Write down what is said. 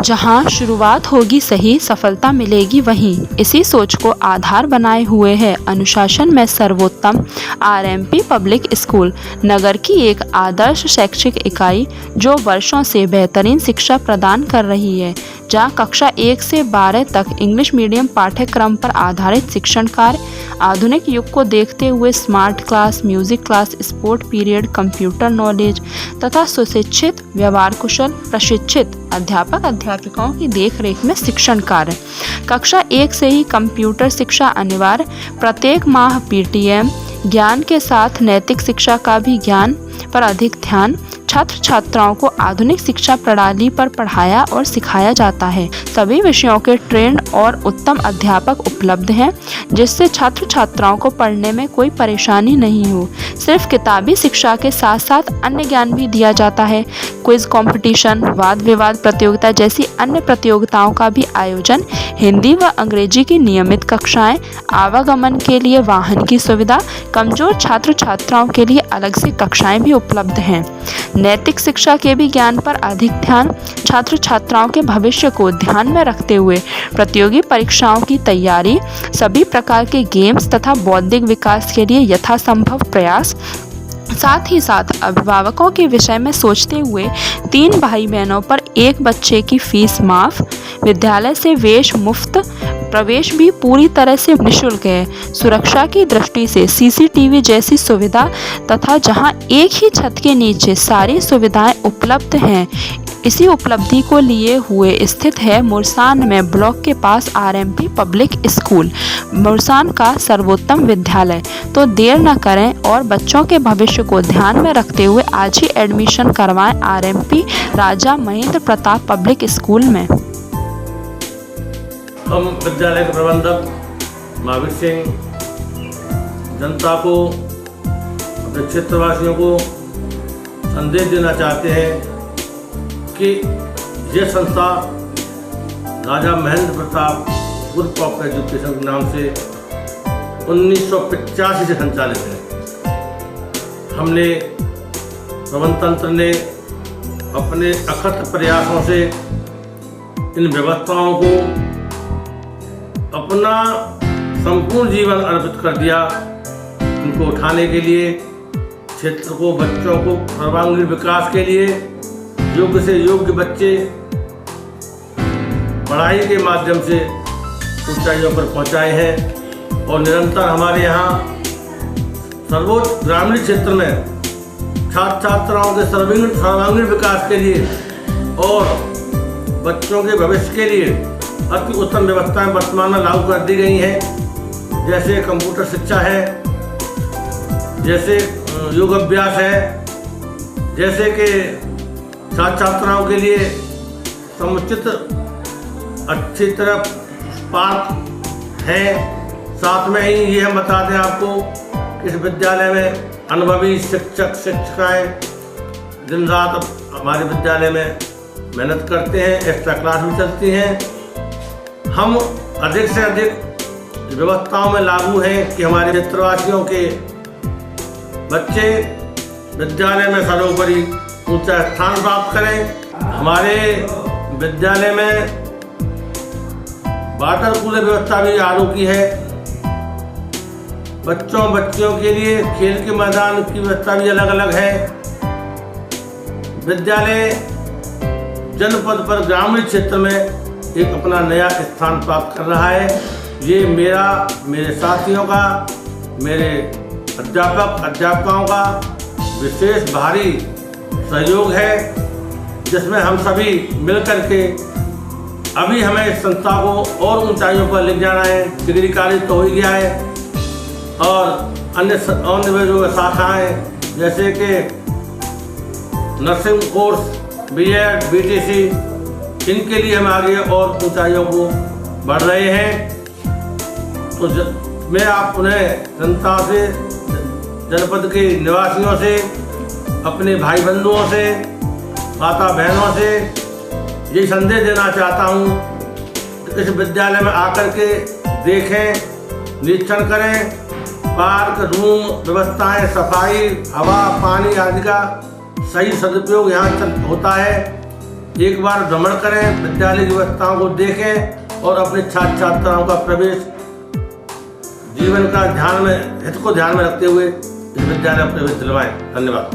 जहां शुरुआत होगी सही, सफलता मिलेगी वहीं। इसी सोच को आधार बनाए हुए है अनुशासन में सर्वोत्तम आरएमपी पब्लिक स्कूल, नगर की एक आदर्श शैक्षिक इकाई जो वर्षों से बेहतरीन शिक्षा प्रदान कर रही है। जहां कक्षा 1 से 12 तक इंग्लिश मीडियम पाठ्यक्रम पर आधारित शिक्षण कार्य, आधुनिक युग को देखते हुए smart class, music class, sport period, computer knowledge तथा सुशिक्षित, व्यवहार कुशल, प्रशिक्षित अध्यापक अध्यापिकाओं की देखरेख में शिक्षण कार्य। कक्षा 1 से ही कंप्यूटर शिक्षा अनिवार्य, प्रत्येक माह पीटीएम, ज्ञान के साथ नैतिक शिक्षा का भी ज्ञान पर अधिक ध्यान। छात्र छात्राओं को आधुनिक शिक्षा प्रणाली पर पढ़ाया और सिखाया जाता है। सभी विषयों के ट्रेंड और उत्तम अध्यापक उपलब्ध हैं, जिससे छात्र छात्राओं को पढ़ने में कोई परेशानी नहीं हो। सिर्फ किताबी शिक्षा के साथ साथ अन्य ज्ञान भी दिया जाता है। क्विज कंपटीशन, वाद विवाद प्रतियोगिता जैसी अन्य प्रतियोगिताओं का भी आयोजन, हिंदी व अंग्रेजी की नियमित कक्षाएं, आवागमन के लिए वाहन की सुविधा, कमजोर छात्र छात्राओं के लिए अलग से कक्षाएं भी उपलब्ध हैं। नैतिक शिक्षा के भी ज्ञान पर अधिक ध्यान, छात्र छात्राओं के भविष्य को ध्यान में रखते हुए प्रतियोगी परीक्षाओं की तैयारी, सभी प्रकार के गेम्स तथा बौद्धिक विकास के लिए यथासंभव प्रयास। साथ ही साथ अभिभावकों के विषय में सोचते हुए 3 भाई बहनों पर एक बच्चे की फीस माफ, विद्यालय से वेश मुफ्त, प्रवेश भी पूरी तरह से निःशुल्क है। सुरक्षा की दृष्टि से सीसीटीवी जैसी सुविधा तथा जहां एक ही छत के नीचे सारी सुविधाएं उपलब्ध हैं। इसी उपलब्धि को लिए हुए स्थित है मुरसान में ब्लॉक के पास आरएमपी पब्लिक स्कूल, मुरसान का सर्वोत्तम विद्यालय। तो देर न करें और बच्चों के भविष्य को ध्यान में रखते हुए आज ही एडमिशन करवाएं आरएमपी राजा महेंद्र प्रताप पब्लिक स्कूल में। हम विद्यालय के प्रबंधक महावीर सिंह जनता को, अपने क्षेत्रवासियों को संदेश देना चाहते हैं कि यह संस्था Raja Mahendra Pratap group of education के नाम से 1985 से संचालित है। हमने प्रबंध तंत्र ने अपने अथक प्रयासों से इन व्यवस्थाओं को अपना संपूर्ण जीवन अर्पित कर दिया। इनको उठाने के लिए, क्षेत्र को, बच्चों को सर्वांगीण विकास के लिए योग्य से योग्य बच्चे पढ़ाई के माध्यम से ऊंचाइयों पर पहुंचाए हैं। और निरंतर हमारे यहाँ सर्वोच्च ग्रामीण क्षेत्र में छात्र छात्राओं के सर्वांगीण विकास के लिए और बच्चों के भविष्य के लिए अति उत्तम व्यवस्थाएं वर्तमान में लागू कर दी गई हैं। जैसे कंप्यूटर शिक्षा है, जैसे योग अभ्यास है, जैसे कि छात्र छात्राओं के लिए समुचित अच्छी तरह पार्क है। साथ में ही ये हम बता दें आपको, इस विद्यालय में अनुभवी शिक्षक शिक्षिकाएँ दिन रात हमारे विद्यालय में मेहनत करते हैं, एक्स्ट्रा क्लास भी चलती हैं। हम अधिक से अधिक व्यवस्थाओं में लागू हैं कि हमारे क्षेत्रवासियों के बच्चे विद्यालय में सर्वोपरि ऊंचा स्थान प्राप्त करें। हमारे विद्यालय में वाटर कूलर व्यवस्था भी आलू की है। बच्चों के लिए खेल के मैदान की व्यवस्था भी अलग अलग है। विद्यालय जनपद पर ग्रामीण क्षेत्र में एक अपना नया स्थान प्राप्त कर रहा है। ये मेरे साथियों का, मेरे अध्यापक अध्यापिकाओं का विशेष भारी सहयोग है, जिसमें हम सभी मिलकर के अभी हमें इस संस्था को और ऊंचाइयों पर ले जाना है। डिग्री कॉलेज तो हो ही गया है और अन्य जो शाखाएँ जैसे कि नर्सिंग कोर्स, बीएड, बीटीसी, इनके लिए हम आगे और ऊंचाइयों को बढ़ रहे हैं। तो मैं आप उन्हें जनता से, जनपद के निवासियों से, अपने भाई बंधुओं से, माता बहनों से ये संदेश देना चाहता हूँ कि इस विद्यालय में आकर के देखें, निरीक्षण करें। पार्क, रूम व्यवस्थाएं, सफाई, हवा, पानी आदि का सही सदुपयोग यहाँ होता है। एक बार भ्रमण करें, विद्यालय की व्यवस्थाओं को देखें और अपने छात्र छात्राओं का प्रवेश जीवन का हित को ध्यान में रखते हुए इस विद्यालय में प्रवेश दिलवाएं। धन्यवाद।